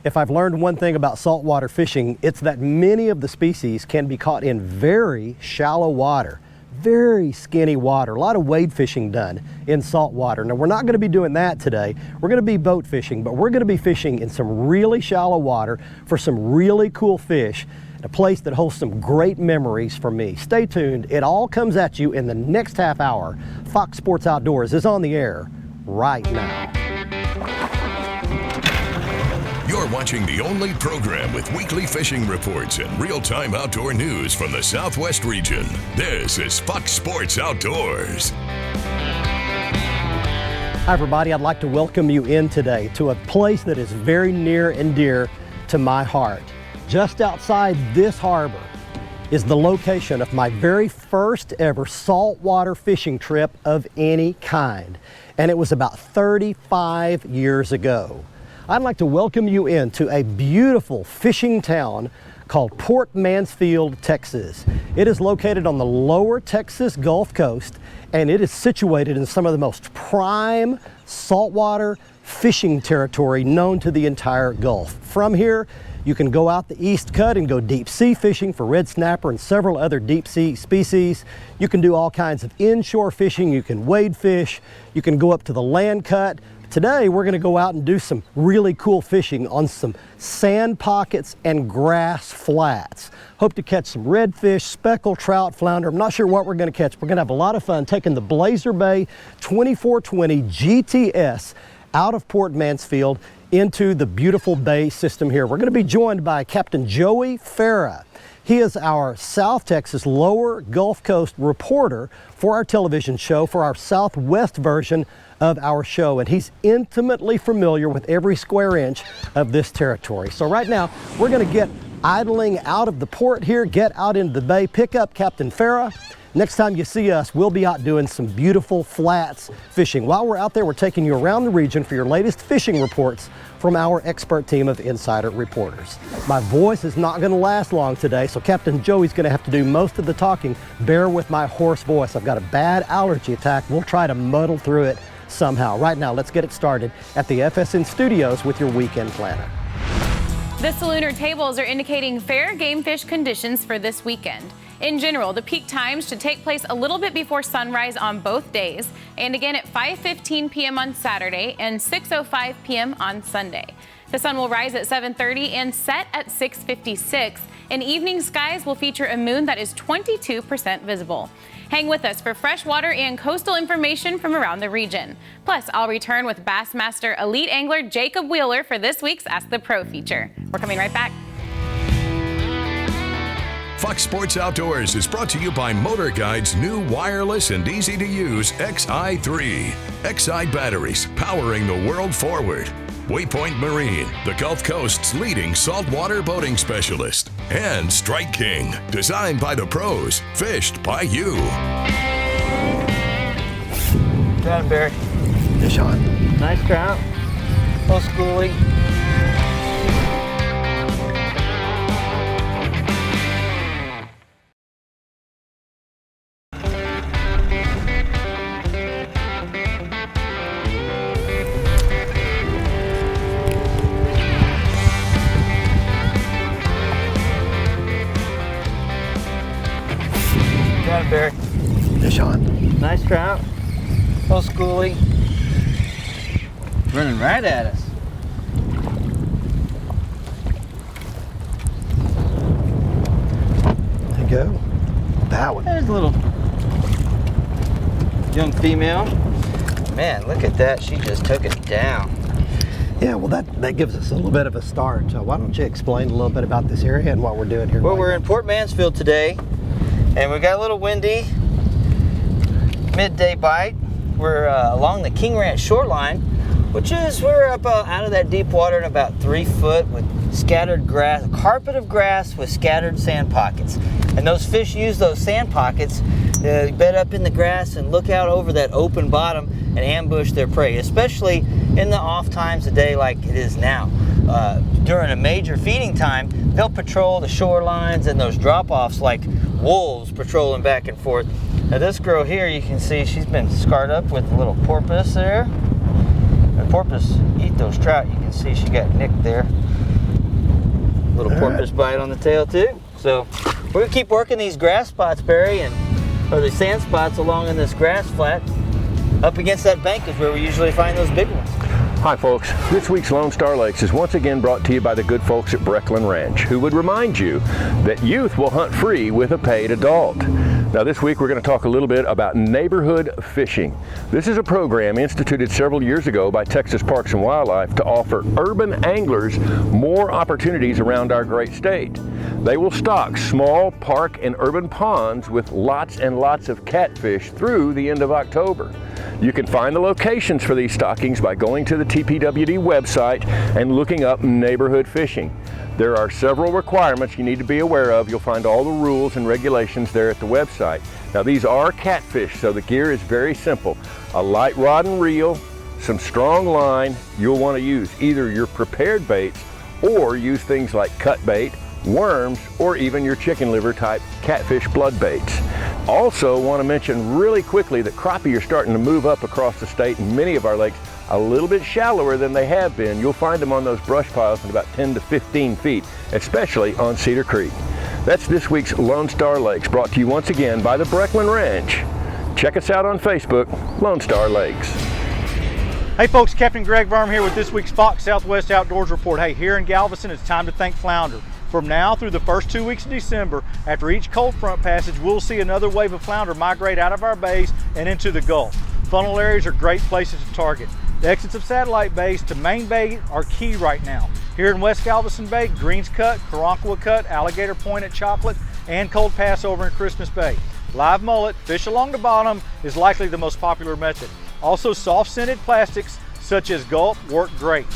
If I've learned one thing about saltwater fishing, it's that many of the species can be caught in very shallow water, very skinny water. A lot of wade fishing done in salt water. Now, we're not going to be doing that today. We're going to be boat fishing, but we're going to be fishing in some really shallow water for some really cool fish, a place that holds some great memories for me. Stay tuned. It all comes at you in the next half hour. Fox Sports Outdoors is on the air right now. You're watching the only program with weekly fishing reports and real-time outdoor news from the Southwest region. This is Fox Sports Outdoors. Hi everybody, I'd like to welcome you in today to a place that is very near and dear to my heart. Just outside this harbor is the location of my very first ever saltwater fishing trip of any kind. And it was about 35 years ago. I'd like to welcome you into a beautiful fishing town called Port Mansfield, Texas. It is located on the lower Texas Gulf Coast, and it is situated in some of the most prime saltwater fishing territory known to the entire Gulf. From here, you can go out the East Cut and go deep sea fishing for red snapper and several other deep sea species. You can do all kinds of inshore fishing. You can wade fish. You can go up to the land cut. Today, we're going to go out and do some really cool fishing on some sand pockets and grass flats. Hope to catch some redfish, speckled trout, flounder. I'm not sure what we're going to catch. We're going to have a lot of fun taking the Blazer Bay 2420 GTS out of Port Mansfield into the beautiful bay system here. We're going to be joined by Captain Joey Farah. He is our South Texas Lower Gulf Coast reporter for our television show, for our Southwest version of our show, and he's intimately familiar with every square inch of this territory. So right now, we're going to get idling out of the port here, get out into the bay, pick up Captain Farah. Next time you see us, we'll be out doing some beautiful flats fishing. While we're out there, we're taking you around the region for your latest fishing reports from our expert team of insider reporters. My voice is not going to last long today, so Captain Joey's going to have to do most of the talking. Bear with my hoarse voice. I've got a bad allergy attack. We'll try to muddle through it somehow. Right now, let's get it started at the FSN studios with your weekend planner. The salooner tables are indicating fair game fish conditions for this weekend. In general, the peak times should take place a little bit before sunrise on both days, and again at 5:15 p.m. on Saturday and 6:05 p.m. on Sunday. The sun will rise at 7:30 and set at 6:56, and evening skies will feature a moon that is 22% visible. Hang with us for freshwater and coastal information from around the region. Plus, I'll return with Bassmaster elite angler Jacob Wheeler for this week's Ask the Pro feature. We're coming right back. Fox Sports Outdoors is brought to you by Motor Guide's new wireless and easy-to-use XI3. XI batteries powering the world forward. WAYPOINT Marine, the Gulf Coast's leading saltwater boating specialist. And Strike King, designed by the pros, fished by you. Got him, Barry. Fish on. Nice trout. Little schoolie. Got him, Barry. Fish on. Nice trout. Little schoolie. Running right at us. There you go. That one. There's a little young female. Man, look at that. She just took it down. Yeah, well, that gives us a little bit of a start. So why don't you explain a little bit about this area and what we're doing here? Well, we're in Port Mansfield today, and we got a little windy midday bite. We're along the King Ranch shoreline, which is, we're up out of that deep water in about 3 foot with scattered grass, a carpet of grass with scattered sand pockets. And those fish use those sand pockets to bed up in the grass and look out over that open bottom and ambush their prey, especially in the off times of day like it is now. During a major feeding time, they'll patrol the shorelines and those drop-offs like wolves patrolling back and forth. Now this girl here, you can see she's been scarred up with a little porpoise there. The porpoise eat those trout. You can see she got nicked there. Little porpoise bite on the tail too. So we're gonna keep working these grass spots, Barry, or the sand spots along in this grass flat. Up against that bank is where we usually find those big ones. Hi folks, this week's Lone Star Lakes is once again brought to you by the good folks at Brecklin Ranch, who would remind you that youth will hunt free with a paid adult. Now this week we're going to talk a little bit about neighborhood fishing. This is a program instituted several years ago by Texas Parks and Wildlife to offer urban anglers more opportunities around our great state. They will stock small park and urban ponds with lots and lots of catfish through the end of October. You can find the locations for these stockings by going to the TPWD website and looking up neighborhood fishing. There are several requirements you need to be aware of. You'll find all the rules and regulations there at the website. Now these are catfish, so the gear is very simple. A light rod and reel, some strong line. You'll want to use either your prepared baits or use things like cut bait, worms, or even your chicken liver type catfish blood baits. Also want to mention really quickly that crappie are starting to move up across the state in many of our lakes a little bit shallower than they have been. You'll find them on those brush piles at about 10 to 15 feet, especially on Cedar Creek. That's this week's Lone Star Lakes, brought to you once again by the Brecklin Ranch. Check us out on Facebook, Lone Star Lakes. Hey folks, Captain Greg Varm here with this week's Fox Southwest Outdoors Report. Hey, here in Galveston, it's time to thank flounder. From now through the first 2 weeks of December, after each cold front passage, we'll see another wave of flounder migrate out of our bays and into the Gulf. Funnel areas are great places to target. The exits of satellite bays to main bay are key right now. Here in West Galveston Bay, Greens Cut, Karankawa Cut, Alligator Point at Chocolate, and Cold Pass over in Christmas Bay. Live mullet, fish along the bottom, is likely the most popular method. Also, soft-scented plastics such as gulp work great.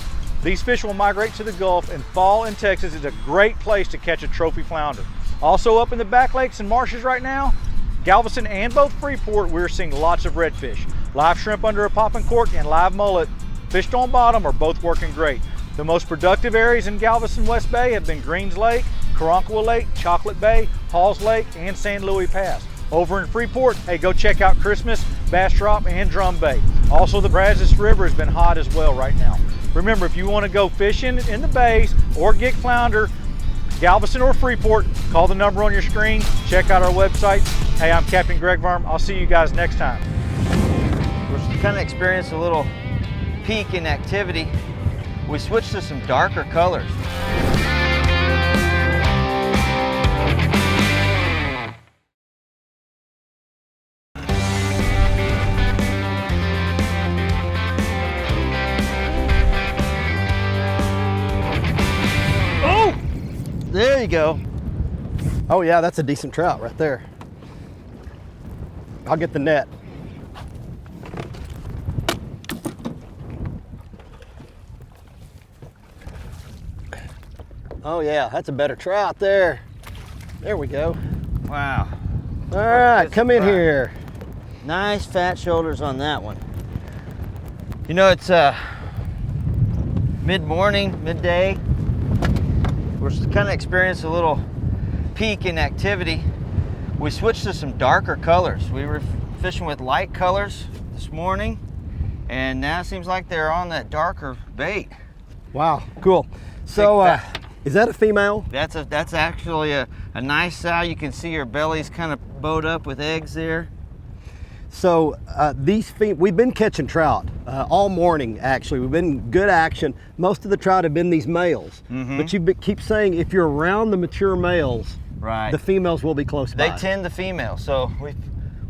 These fish will migrate to the Gulf, and fall in Texas is a great place to catch a trophy flounder. Also up in the back lakes and marshes right now, Galveston and both Freeport, we're seeing lots of redfish. Live shrimp under a popping cork and live mullet fished on bottom are both working great. The most productive areas in Galveston West Bay have been Greens Lake, Karankawa Lake, Chocolate Bay, Halls Lake, and San Luis Pass. Over in Freeport, hey, go check out Christmas, Bass Drop, and Drum Bay. Also, the Brazos River has been hot as well right now. Remember, if you want to go fishing in the bays or get flounder, Galveston or Freeport, call the number on your screen, check out our website. Hey, I'm Captain Greg Varm. I'll see you guys next time. We're kind of experiencing a little peak in activity. We switched to some darker colors. There you go. Oh yeah, that's a decent trout right there. I'll get the net. Oh yeah, that's a better trout there. There we go. Wow. All right, come in here. Nice fat shoulders on that one. You know, it's mid-morning, midday. We're kind of experiencing a little peak in activity. We switched to some darker colors. We were fishing with light colors this morning, and now it seems like they're on that darker bait. Wow, cool. So, is that a female? That's actually a nice sow. You can see her belly's kind of bowed up with eggs there. So we've been catching trout all morning, actually. We've been good action. Most of the trout have been these males. But you keep saying if you're around the mature males, right, the females will be close by. They tend to female. So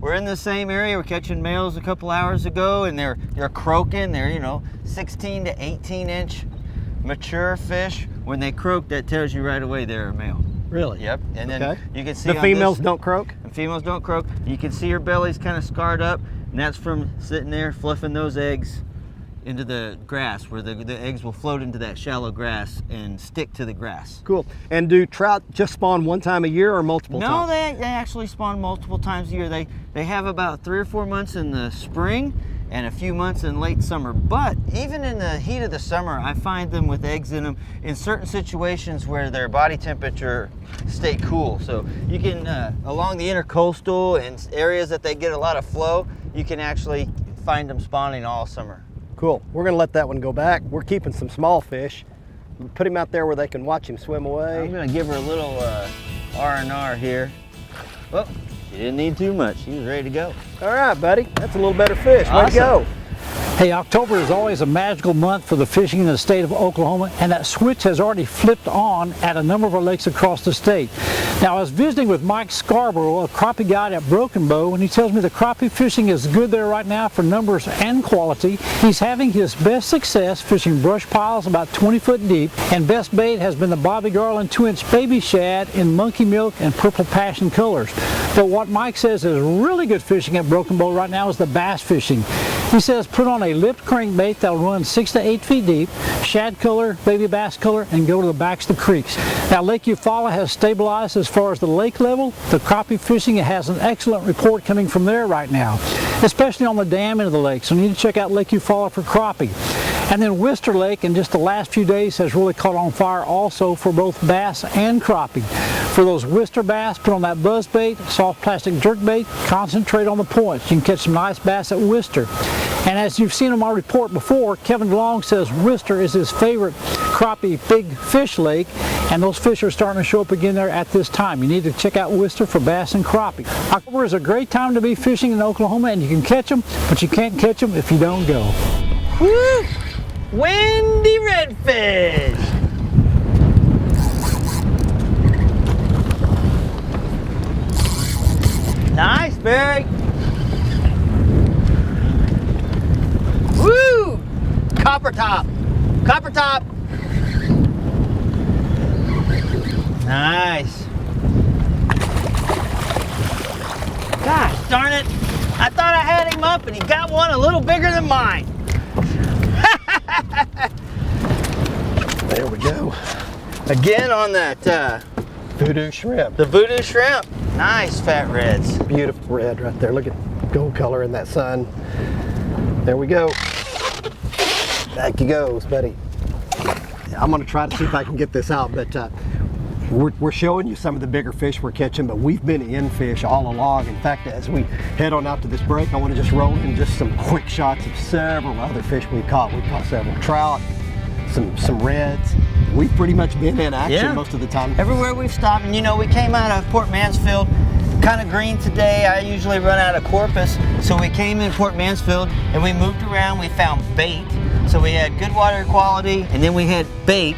we're in the same area. We're catching males a couple hours ago, and they're croaking. They're 16 to 18 inch mature fish. When they croak, that tells you right away they're a male. Really? Yep. And then you can see the females don't croak? The females don't croak. You can see her belly's kind of scarred up, and that's from sitting there fluffing those eggs into the grass, where the eggs will float into that shallow grass and stick to the grass. Cool. And do trout just spawn one time a year or multiple times? No, they actually spawn multiple times a year. They have about 3 or 4 months in the spring and a few months in late summer. But even in the heat of the summer, I find them with eggs in them in certain situations where their body temperature stay cool. So you can, along the intercoastal and areas that they get a lot of flow, you can actually find them spawning all summer. Cool. We're gonna let that one go back. We're keeping some small fish. put him out there where they can watch him swim away. I'm gonna give her a little R&R here. Well, she didn't need too much. She was ready to go. All right, buddy. That's a little better fish. Way Awesome. to go. Hey, October is always a magical month for the fishing in the state of Oklahoma, and that switch has already flipped on at a number of our lakes across the state. Now, I was visiting with Mike Scarborough, a crappie guide at Broken Bow, and he tells me the crappie fishing is good there right now for numbers and quality. He's having his best success fishing brush piles about 20 foot deep, and best bait has been the Bobby Garland 2-inch baby shad in monkey milk and purple passion colors. But what Mike says is really good fishing at Broken Bow right now is the bass fishing. He says put on a lipped crankbait that'll run 6 to 8 feet deep, shad color, baby bass color, and go to the backs of the creeks. Now, Lake Eufaula has stabilized as far as the lake level. The crappie fishing has an excellent report coming from there right now, especially on the dam end of the lake. So you need to check out Lake Eufaula for crappie. And then Wister Lake in just the last few days has really caught on fire also for both bass and crappie. For those Wister bass, put on that buzz bait, soft plastic jerk bait, concentrate on the points. You can catch some nice bass at Wister. And as you've seen in my report before, Kevin DeLong says Wister is his favorite crappie big fish lake, and those fish are starting to show up again there at this time. You need to check out Wister for bass and crappie. October is a great time to be fishing in Oklahoma, and you can catch them, but you can't catch them if you don't go. Woo! Windy redfish! Nice, Barry! Woo! Copper top! Copper top! Nice! Gosh darn it! I thought I had him up and he got one a little bigger than mine. There we go. Again on that Voodoo shrimp. the voodoo shrimp. Nice fat reds. Beautiful red right there. Look at gold color in that sun. There we go. Back he goes, buddy. I'm gonna try to see if I can get this out, but we're showing you some of the bigger fish we're catching, but we've been in fish all along. In fact, as we head on out to this break, I want to just roll in just some quick shots of several other fish we caught. We caught several trout, some reds. We've pretty much been in action most of the time. Everywhere we've stopped, and you know, we came out of Port Mansfield, kind of green today. I usually run out of Corpus, so we came in Port Mansfield and we moved around. We found bait, so we had good water quality, and then we had bait,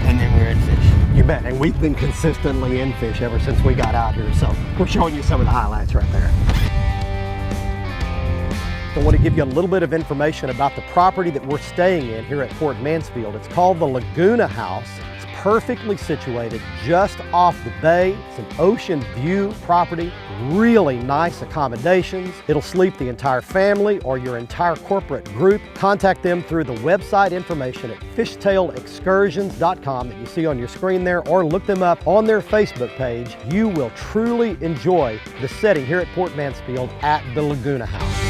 and then we were in fish. You bet, and we've been consistently in fish ever since we got out here, so we're showing you some of the highlights right there. I want to give you a little bit of information about the property that we're staying in here at Port Mansfield. It's called the Laguna House. It's perfectly situated just off the bay. It's an ocean view property, really nice accommodations. It'll sleep the entire family or your entire corporate group. Contact them through the website information at fishtailexcursions.com that you see on your screen there, or look them up on their Facebook page. You will truly enjoy the setting here at Port Mansfield at the Laguna House.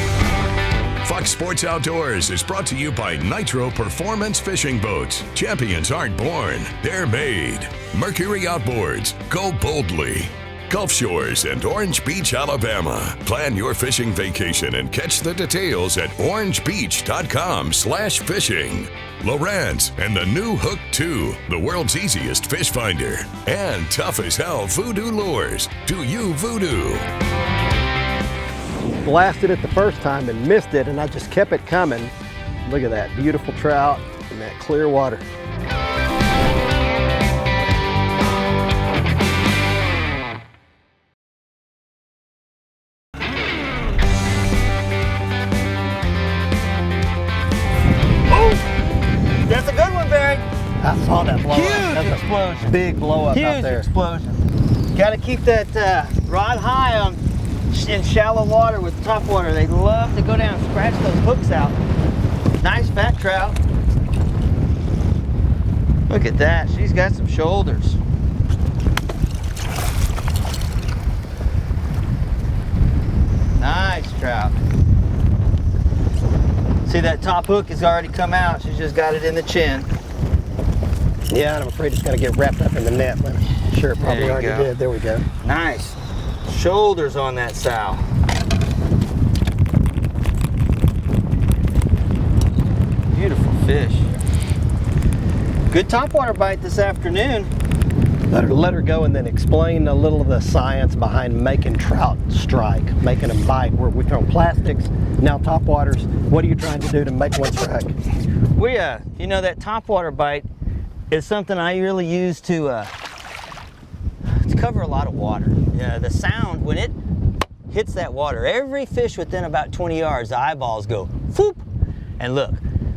Fox Sports Outdoors is brought to you by NITRO Performance Fishing Boats. Champions aren't born, they're made. Mercury Outboards, go boldly. Gulf Shores and Orange Beach, Alabama. Plan your fishing vacation and catch the details at orangebeach.com/fishing. Lowrance and the new Hook 2, the world's easiest fish finder. And tough as hell Voodoo Lures. Do you voodoo? Blasted it the first time and missed it, and I just kept it coming. Look at that beautiful trout in that clear water. Oh, that's a good one, Barry. I saw that blow up. Huge That's explosion. a big blow up Huge out there. explosion. Got to keep that rod high in shallow water with top water. They love to go down and scratch those hooks out. Nice fat trout. Look at that. She's got some shoulders. Nice trout. See, that top hook has already come out. She's just got it in the chin. Yeah, and I'm afraid it's going to get wrapped up in the net, but I'm sure it probably There you already go. did. There we go. Nice. Shoulders on that sow. Beautiful fish. Good topwater bite this afternoon. Let her go and then explain a little of the science behind making trout strike, making them bite. We throw plastics, now topwaters. What are you trying to do to make one strike? You know, that topwater bite is something I really use to cover a lot of water. The sound, when it hits that water, every fish within about 20 yards, the eyeballs go whoop. And look,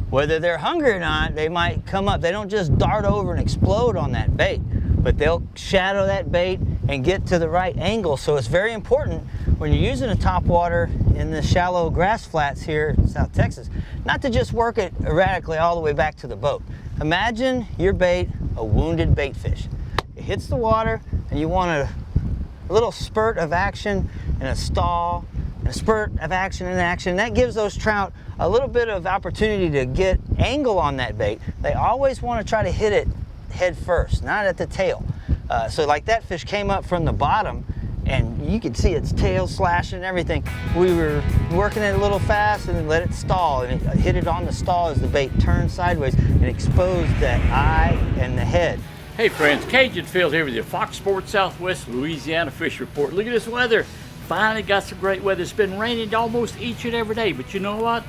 whether they're hungry or not, they might come up. They don't just dart over and explode on that bait, but they'll shadow that bait and get to the right angle. So it's very important when you're using a topwater in the shallow grass flats here in South Texas, not to just work it erratically all the way back to the boat. Imagine your bait a wounded bait fish. It hits the water and you want a little spurt of action and a stall, and a spurt of action and action. That gives those trout a little bit of opportunity to get angle on that bait. They always want to try to hit it head first, not at the tail. So like that fish came up from the bottom and you could see its tail slashing and everything. We were working it a little fast and then let it stall, and it hit it on the stall as the bait turned sideways and exposed that eye and the head. Hey friends, Cajun Phil here with your Fox Sports Southwest Louisiana Fish Report. Look at this weather. Finally got some great weather. It's been raining almost each and every day, but you know what?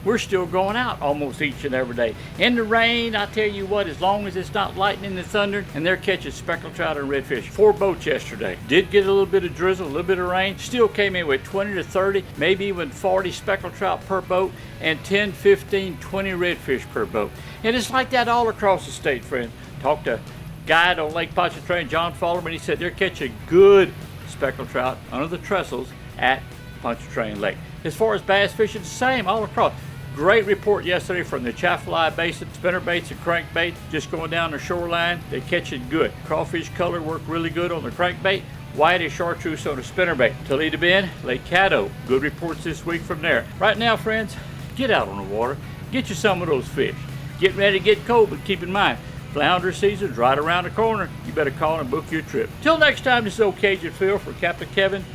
We're still going out almost each and every day. In the rain, I tell you what, as long as it's not lightning and thunder, and they're catching speckled trout and redfish. 4 boats yesterday. Did get a little bit of drizzle, a little bit of rain. Still came in with 20 to 30, maybe even 40 speckled trout per boat, and 10, 15, 20 redfish per boat. And it's like that all across the state, friends. Talked to a guide on Lake Pontchartrain, John Fallerman. He said they're catching good speckled trout under the trestles at Pontchartrain Lake. As far as bass fishing, the same all across. Great report yesterday from the Chaffalaya Basin. Spinner baits and crankbait just going down the shoreline. They're catching good. Crawfish color worked really good on the crankbait. Whitey chartreuse on the spinnerbait. Toledo Bend, Lake Caddo. Good reports this week from there. Right now, friends, get out on the water. Get you some of those fish. Get ready to get cold, but keep in mind, flounder season's right around the corner. You better call and book your trip. Till next time, this is old Cajun Phil for Captain Kevin,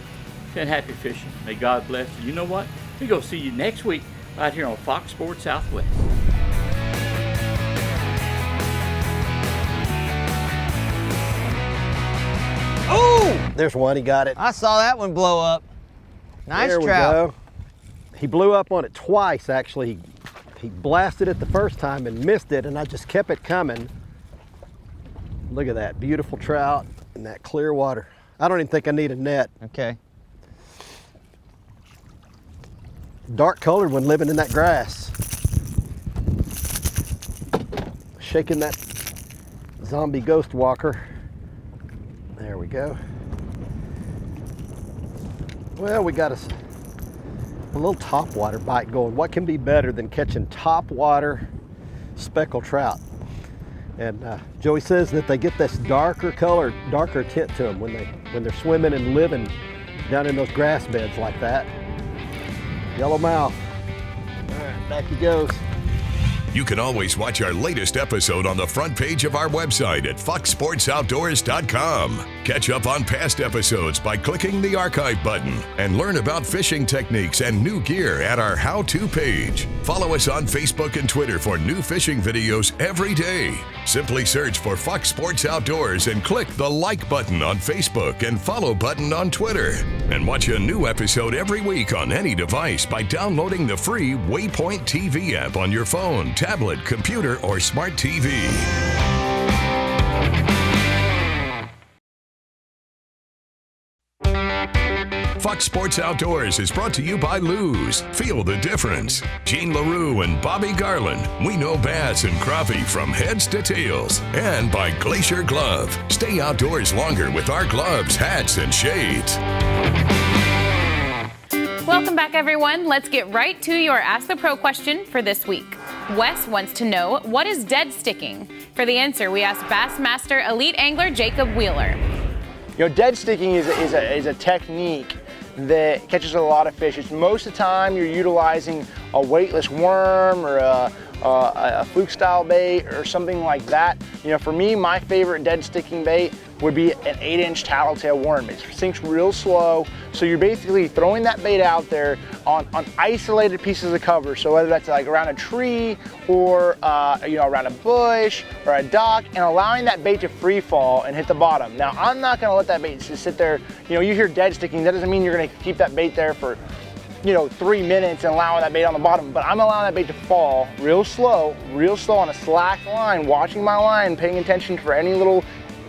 and happy fishing. May God bless. And you know what? We're going to see you next week right here on Fox Sports Southwest. Oh! There's one, he got it. I saw that one blow up. Nice there trout. We go. He blew up on it twice, actually. He blasted it the first time and missed it, and I just kept it coming. Look at that, beautiful trout in that clear water. I don't even think I need a net. Okay. Dark colored one living in that grass. Shaking that zombie ghost walker. There we go. Well, we got a little topwater bite going. What can be better than catching topwater speckled trout? And Joey says that they get this darker color, darker tint to them when they're swimming and living down in those grass beds like that. Yellowmouth. All right, back he goes. You can always watch our latest episode on the front page of our website at foxsportsoutdoors.com. Catch up on past episodes by clicking the archive button and learn about fishing techniques and new gear at our how-to page. Follow us on Facebook and Twitter for new fishing videos every day. Simply search for Fox Sports Outdoors and click the like button on Facebook and follow button on Twitter. And watch a new episode every week on any device by downloading the free WAYPOINT TV app on your phone, tablet, computer, or smart TV. Fox Sports Outdoors is brought to you by Lew's. Feel the difference. Gene LaRue and Bobby Garland. We know bass and crappie from heads to tails. And by GLACIER Glove. Stay outdoors longer with our gloves, hats, and shades. Welcome back, everyone. Let's get right to your Ask the Pro question for this week. Wes wants to know, what is dead sticking? For the answer, we asked Bassmaster Elite Angler Jacob Wheeler. You know, dead sticking is a technique that catches a lot of fish. It's most of the time you're utilizing a weightless worm or a fluke style bait or something like that. You know, for me, my favorite dead sticking bait would be an 8-inch tattletale worm. It sinks real slow, so you're basically throwing that bait out there on isolated pieces of cover. So whether that's like around a tree or you know, around a bush or a dock, and allowing that bait to free fall and hit the bottom. Now, I'm not going to let that bait just sit there. You know, you hear dead sticking, that doesn't mean you're going to keep that bait there for, you know, 3 minutes and allowing that bait on the bottom, but I'm allowing that bait to fall real slow on a slack line, watching my line, paying attention for any little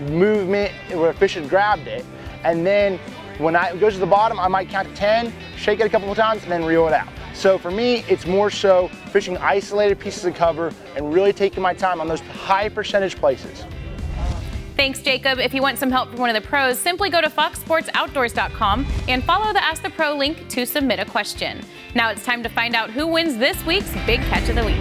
movement where a fish has grabbed it. And then when it goes to the bottom, I might count to 10, shake it a couple of times, and then reel it out. So for me, it's more so fishing isolated pieces of cover and really taking my time on those high percentage places. Thanks, Jacob. If you want some help from one of the pros, simply go to foxsportsoutdoors.com and follow the Ask the Pro link to submit a question. Now it's time to find out who wins this week's Big Catch of the Week.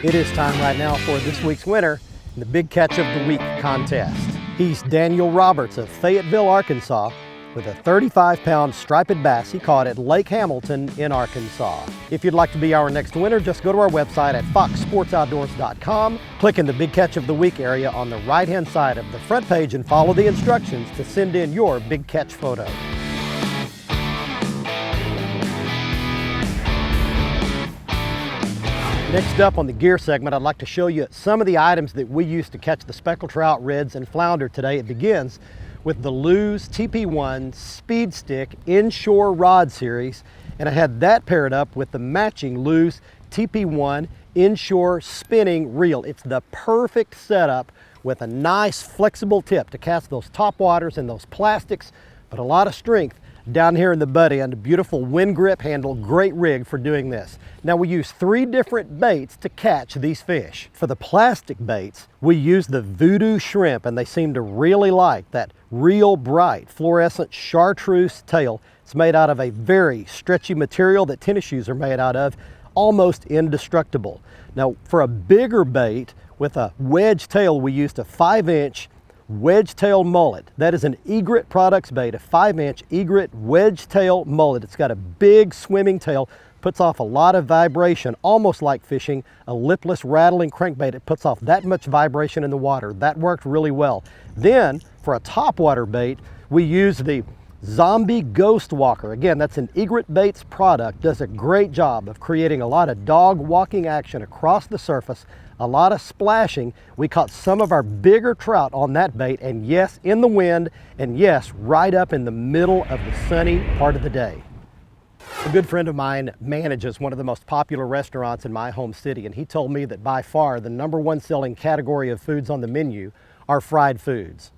It is time right now for this week's winner in the Big Catch of the Week contest. He's Daniel Roberts of Fayetteville, Arkansas, with a 35-pound striped bass he caught at Lake Hamilton in Arkansas. If you'd like to be our next winner, just go to our website at foxsportsoutdoors.com, click in the Big Catch of the Week area on the right-hand side of the front page, and follow the instructions to send in your Big Catch photo. Next up on the gear segment, I'd like to show you some of the items that we use to catch the speckled trout, reds, and flounder today. It begins with the Lew's TP1 Speed Stick Inshore Rod Series, and I had that paired up with the matching Lew's TP1 Inshore Spinning Reel. It's the perfect setup with a nice flexible tip to cast those top waters and those plastics, but a lot of strength down here in the butt end. A beautiful wind grip handle, great rig for doing this. Now we use 3 different baits to catch these fish. For the plastic baits, we use the Voodoo Shrimp, and they seem to really like that real bright fluorescent chartreuse tail. It's made out of a very stretchy material that tennis shoes are made out of, almost indestructible. Now for a bigger bait with a wedge tail, we used a 5-inch wedge tail mullet. That is an Egret Products bait, a 5-inch Egret wedge tail mullet. It's got a big swimming tail, puts off a lot of vibration, almost like fishing a lipless rattling crankbait. It puts off that much vibration in the water. That worked really well. Then for a topwater bait, we use the Zombie Ghost Walker. Again, that's an Egret Baits product. Does a great job of creating a lot of dog walking action across the surface, a lot of splashing. We caught some of our bigger trout on that bait, and yes, in the wind, and yes, right up in the middle of the sunny part of the day. A good friend of mine manages one of the most popular restaurants in my home city, and he told me that by far the #1 selling category of foods on the menu are fried foods.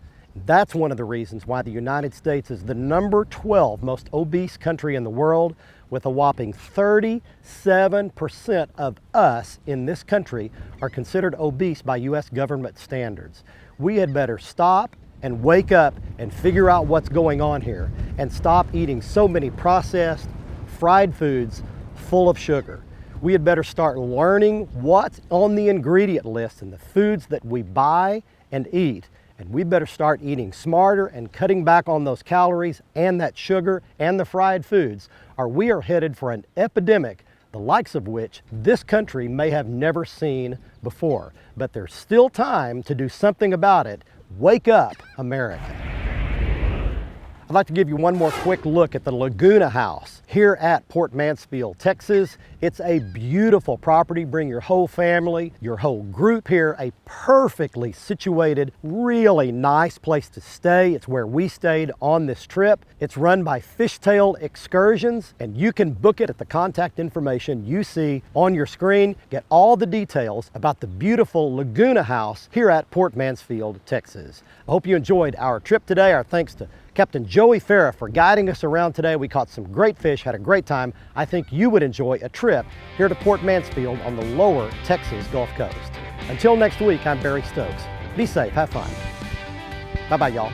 That's one of the reasons why the United States is the #12 most obese country in the world, with a whopping 37% of us in this country are considered obese by U.S. government standards. We had better stop and wake up and figure out what's going on here, and stop eating so many processed, fried foods full of sugar. We had better start learning what's on the ingredient list in the foods that we buy and eat. And we better start eating smarter and cutting back on those calories and that sugar and the fried foods, or we are headed for an epidemic, the likes of which this country may have never seen before. But there's still time to do something about it. Wake up, America. I'd like to give you one more quick look at the Laguna House here at Port Mansfield, Texas. It's a beautiful property. Bring your whole family, your whole group here. A perfectly situated, really nice place to stay. It's where we stayed on this trip. It's run by Fishtail Excursions, and you can book it at the contact information you see on your screen. Get all the details about the beautiful Laguna House here at Port Mansfield, Texas. I hope you enjoyed our trip today. Our thanks to Captain Joey Farah for guiding us around today. We caught some great fish, had a great time. I think you would enjoy a trip here to Port Mansfield on the lower Texas Gulf Coast. Until next week, I'm Barry Stokes. Be safe, have fun. Bye-bye, y'all.